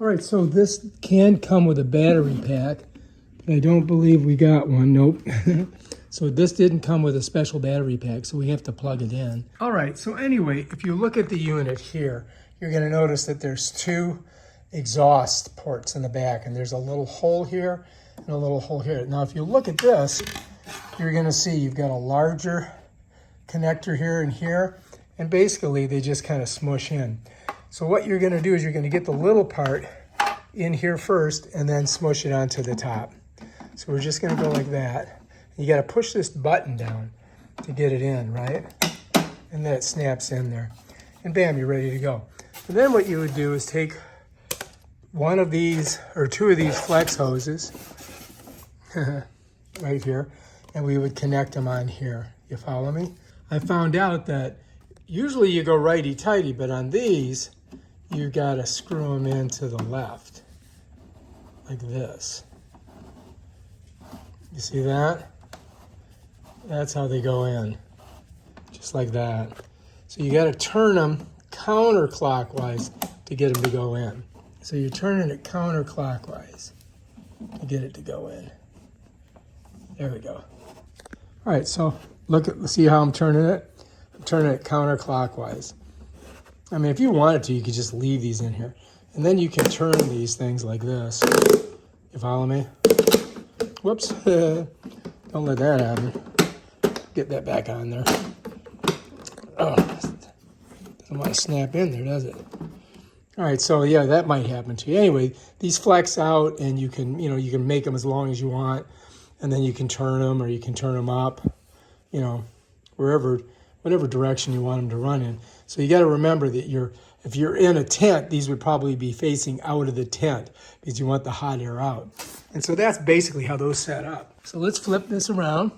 All right, so this can come with a battery pack, but I don't believe we got one. Nope. So this didn't come with a special battery pack, so we have to plug it in. All right, so anyway, if you look at the unit here, you're going to notice that there's two exhaust ports in the back, and there's a little hole here and a little hole here. Now, if you look at this, you're going to see you've got a larger connector here and here, and basically they just kind of smush in. So what you're going to do is you're going to get the little part in here first and then smush it onto the top. So we're just going to go like that. You got to push this button down to get it in, right? And then it snaps in there. And bam, you're ready to go. And then what you would do is take one of these or two of these flex hoses right here, and we would connect them on here. You follow me? I found out that usually you go righty-tighty, but on these, you got to screw them in to the left, like this. You see that? That's how they go in, just like that. So you got to turn them counterclockwise to get them to go in. So you're turning it counterclockwise to get it to go in. There we go. All right, so see how I'm turning it? I'm turning it counterclockwise. I mean, if you wanted to, you could just leave these in here. And then you can turn these things like this. You follow me? Whoops. Don't let that happen. Get that back on there. Oh, doesn't want to snap in there, does it? All right, so yeah, that might happen to you. Anyway, these flex out, and you can make them as long as you want, and then you can turn them, or you can turn them up, whatever direction you want them to run in. So you got to remember that if you're in a tent, these would probably be facing out of the tent because you want the hot air out. And so that's basically how those set up. So let's flip this around.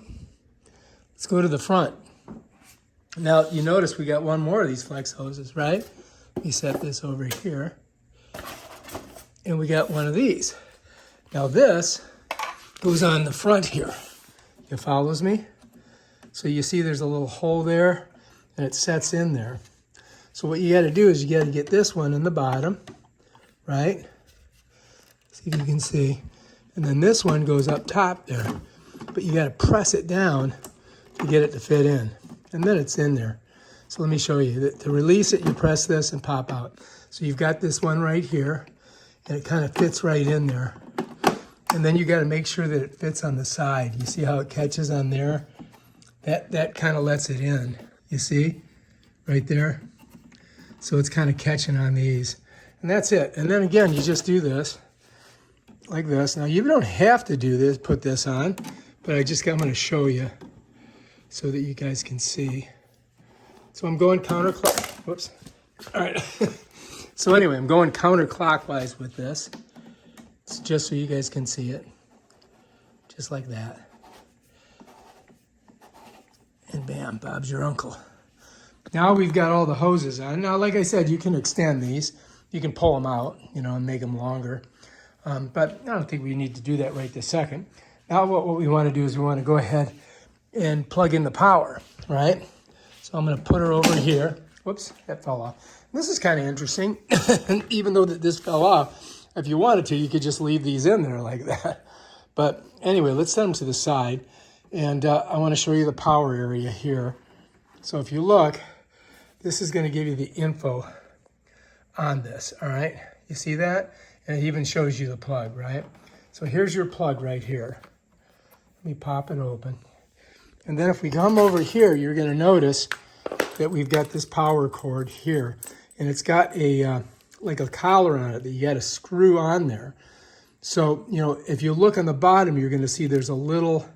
Let's go to the front. Now you notice we got one more of these flex hoses, right? We set this over here, and we got one of these. Now this goes on the front here. It follows me? So you see there's a little hole there, and it sets in there. So what you got to do is you got to get this one in the bottom, right? See if you can see. And then this one goes up top there. But you got to press it down to get it to fit in. And then it's in there. So let me show you. To release it, you press this and pop out. So you've got this one right here, and it kind of fits right in there. And then you got to make sure that it fits on the side. You see how it catches on there? That kind of lets it in. You see? Right there. So it's kind of catching on these. And that's it. And then again, you just do this like this. Now you don't have to do this, put this on, but I'm going to show you so that you guys can see. So I'm going counterclockwise. Whoops. All right. So anyway, I'm going counterclockwise with this. It's just so you guys can see it. Just like that. And bam, Bob's your uncle. Now we've got all the hoses on. Now, like I said, you can extend these. You can pull them out, and make them longer. But I don't think we need to do that right this second. Now what we want to do is we want to go ahead and plug in the power, right? So I'm going to put her over here. Whoops, that fell off. This is kind of interesting. Even though this fell off, if you wanted to, you could just leave these in there like that. But anyway, let's set them to the side. And I want to show you the power area here. So if you look, this is going to give you the info on this, all right? You see that? And it even shows you the plug, right? So here's your plug right here. Let me pop it open. And then if we come over here, you're going to notice that we've got this power cord here. And it's got like a collar on it that you got to screw on there. So, if you look on the bottom, you're going to see there's a little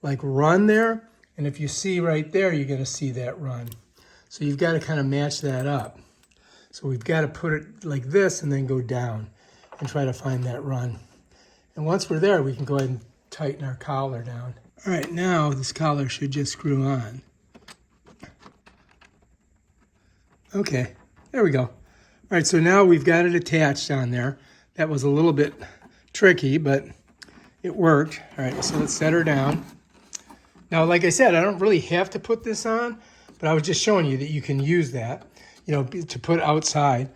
like run there. And if you see right there, you're going to see that run. So you've got to kind of match that up. So we've got to put it like this and then go down and try to find that run. And once we're there, we can go ahead and tighten our collar down. All right, now this collar should just screw on. Okay, there we go. All right, so now we've got it attached on there. That was a little bit tricky, but it worked. All right, so let's set her down. Now, like I said, I don't really have to put this on, but I was just showing you that you can use that, to put outside.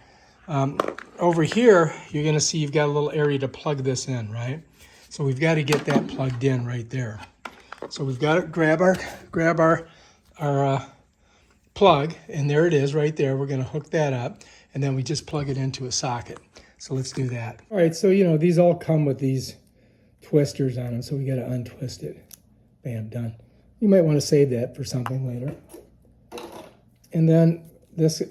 Over here, you're going to see you've got a little area to plug this in, right? So we've got to get that plugged in right there. So we've got to grab our plug, and there it is right there. We're going to hook that up, and then we just plug it into a socket. So let's do that. All right, so these all come with these twisters on them, so we got to untwist it. Bam, done. You might want to save that for something later. And then this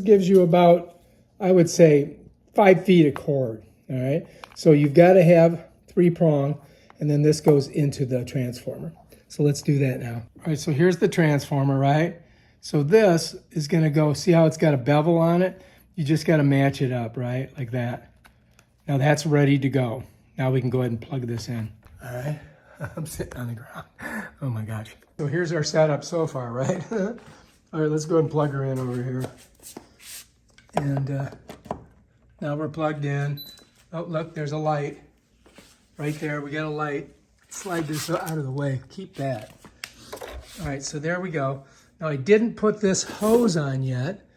gives you about, I would say, 5 feet of cord. All right, so you've got to have 3-prong, and then this goes into the transformer. So let's do that now. All right, so here's the transformer, right? So this is going to go, see how it's got a bevel on it? You just got to match it up, right? Like that. Now that's ready to go. Now we can go ahead and plug this in. All right, I'm sitting on the ground. Oh my gosh. So here's our setup so far, right? All right, let's go ahead and plug her in over here. And now we're plugged in. Oh, look, there's a light. Right there, we got a light. Slide this out of the way, keep that. All right, so there we go. Now I didn't put this hose on yet,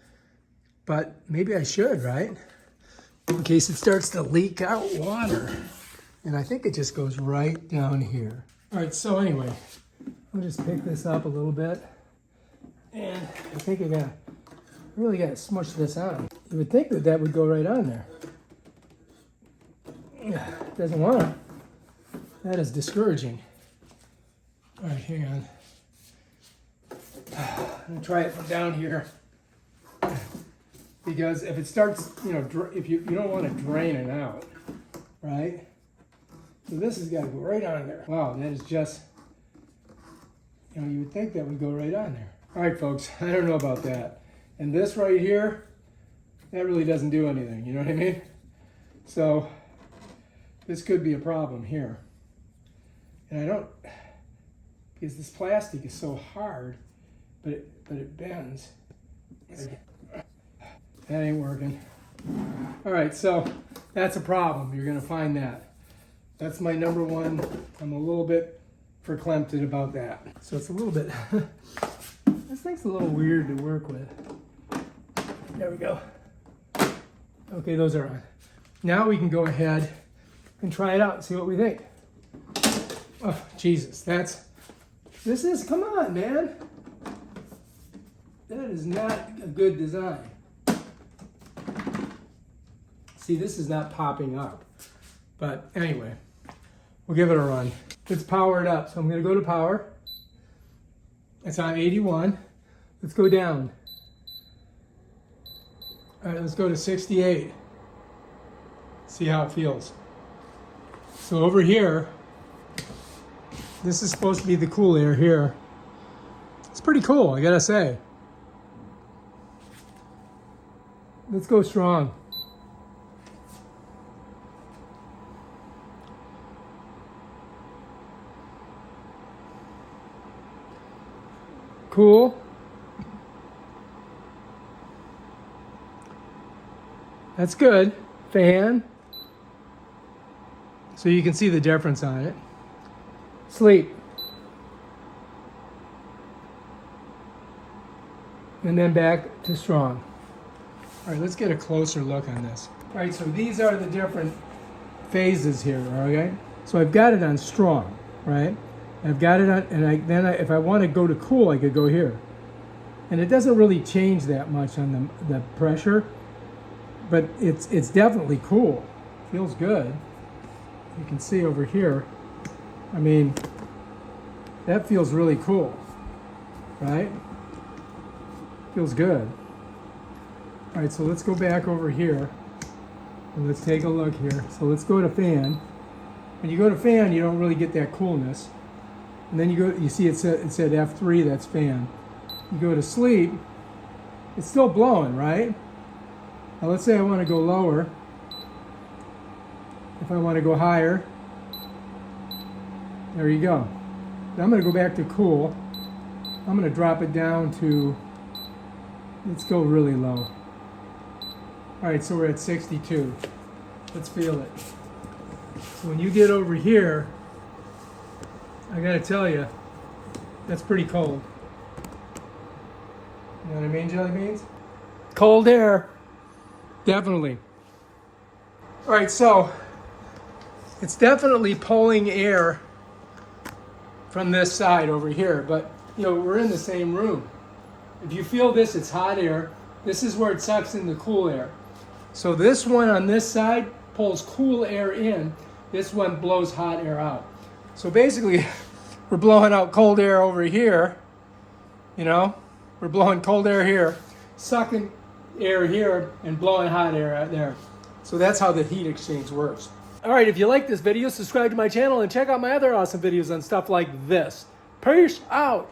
but maybe I should, right? In case it starts to leak out water. And I think it just goes right down here. All right, so anyway, I'll just pick this up a little bit. And I think I really gotta smush this on. You would think that would go right on there. It doesn't want to. That is discouraging. All right, hang on. I'm gonna try it from down here. Because if it starts, if you don't want to drain it out, right? So this has got to go right on there. Wow, that is just, you would think that would go right on there. All right, folks, I don't know about that. And this right here, that really doesn't do anything, you know what I mean? So this could be a problem here. And because this plastic is so hard, but it bends. That ain't working. All right, so that's a problem. You're gonna find that. That's my number one. I'm a little bit verklempt about that. So it's a little bit, this thing's a little weird to work with. There we go. Okay, those are on. Now we can go ahead and try it out and see what we think. Oh, Jesus, come on, man. That is not a good design. See, this is not popping up. But anyway, we'll give it a run. Let's power it up. So I'm gonna go to power. It's on 81. Let's go down. All right, let's go to 68. See how it feels. So over here, this is supposed to be the cool air here. It's pretty cool, I gotta say. Let's go strong. Cool. That's good. Fan. So you can see the difference on it. Sleep. And then back to strong. All right, let's get a closer look on this. All right, so these are the different phases here, okay? So I've got it on strong, right? I've got it on, and if I want to go to cool, I could go here. And it doesn't really change that much on the pressure, but it's definitely cool. Feels good. You can see over here, I mean, that feels really cool, right? Feels good. All right, so let's go back over here and let's take a look here. So let's go to fan. When you go to fan, you don't really get that coolness. And then you see it said F3, that's fan. You go to sleep, it's still blowing, right? Now let's say I want to go lower. If I want to go higher, there you go. Now I'm going to go back to cool. I'm going to drop it down to, let's go really low. All right, so we're at 62. Let's feel it. So when you get over here, I gotta tell you, that's pretty cold. You know what I mean, jelly beans? Cold air. Definitely. All right, so it's definitely pulling air from this side over here, but you know, we're in the same room. If you feel this, it's hot air. This is where it sucks in the cool air. So this one on this side pulls cool air in. This one blows hot air out. So basically, we're blowing out cold air over here. You know, we're blowing cold air here, sucking air here, and blowing hot air out there. So that's how the heat exchange works. All right, if you like this video, subscribe to my channel and check out my other awesome videos on stuff like this. Peace out.